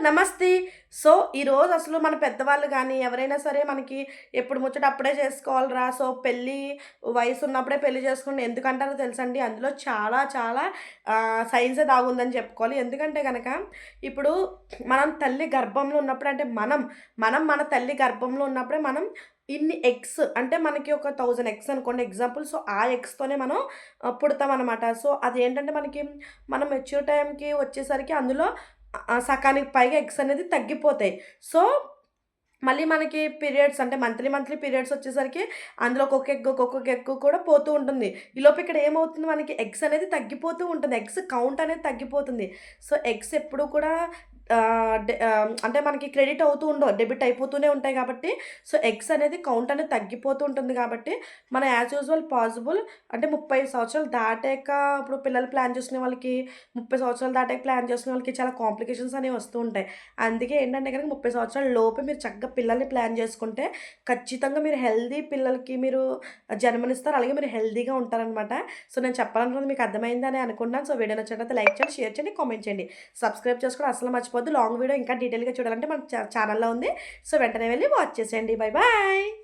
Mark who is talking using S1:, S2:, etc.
S1: నమస్తే. సో, ఈరోజు అసలు మన పెద్దవాళ్ళు గానీ, ఎవరైనా సరే మనకి ఎప్పుడు ముచ్చట అప్పుడే చేసుకోవాలిరా, సో, పెళ్లి వయసున్నప్పుడే పెళ్లి చేసుకోండి ఎందుకంటారో తెలుసండి? అందులో చాలా చాలా సైన్సే దాగుందని చెప్పుకోవాలి. ఎందుకంటే గనక, ఇప్పుడు మనం తల్లి గర్భంలో ఉన్నప్పుడు అంటే మనం మన తల్లి గర్భంలో ఉన్నప్పుడే మనం ఇన్ని ఎగ్స్ అంటే మనకి ఒక 1000 ఎగ్స్ అనుకోండి ఎగ్జాంపుల్. సో, ఆ ఎగ్స్‌తోనే మనం పుడతామనమాట. సో, అదేంటంటే మనకి మనం మెచ్యూర్ టైమ్‌కి వచ్చేసరికి అందులో సకానికి పైగా ఎగ్స్ అనేది తగ్గిపోతాయి. సో, మళ్ళీ మనకి పీరియడ్స్ అంటే మంత్లీ పీరియడ్స్ వచ్చేసరికి అందులో ఒక్కొక్క ఎగ్ కూడా పోతూ ఉంటుంది. ఈలోపు ఇక్కడ ఏమవుతుంది మనకి ఎగ్స్ అనేది తగ్గిపోతూ ఉంటుంది. ఎగ్స్ కౌంట్ అనేది తగ్గిపోతుంది. సో, ఎగ్స్ ఎప్పుడూ కూడా అంటే మనకి క్రెడిట్ అవుతూ ఉండవు. డెబిట్ అయిపోతూనే ఉంటాయి కాబట్టి, సో, ఎగ్స్ అనేది కౌంట్ అనేది తగ్గిపోతూ ఉంటుంది కాబట్టి, మనం యాజ్ యూజువల్ పాసిబుల్ అంటే 30 సంవత్సరాలు దాటాక ఇప్పుడు పిల్లలు ప్లాన్ చేసుకునే వాళ్ళకి 30 సంవత్సరాలు దాటాక ప్లాన్ చేసుకునే వాళ్ళకి చాలా కాంప్లికేషన్స్ అనేవి వస్తూ ఉంటాయి. అందుకే ఏంటంటే గనక 30 సంవత్సరాల లోపే మీరు చక్కగా పిల్లల్ని ప్లాన్ చేసుకుంటే, ఖచ్చితంగా మీరు హెల్తీ పిల్లలకి మీరు జన్మనిస్తారు. అలాగే మీరు హెల్తీగా ఉంటారనమాట. సో, నేను చెప్పాలనుకున్నది మీకు అర్థమైందని అనుకుంటున్నాను. సో, వీడియో నచ్చినట్లయితే లైక్ చేయండి, షేర్ చేయండి, కామెంట్ చేయండి. సబ్స్క్రైబ్ చేసుకోవడం అస్సలు మర్చిపోద్దు. లాంగ్ వీడియో ఇంకా డీటెయిల్‌గా చూడాలంటే మన ఛానెల్‌లో ఉంది. సో, వెంటనే వెళ్లి వాచ్ చేసేయండి. Bye bye.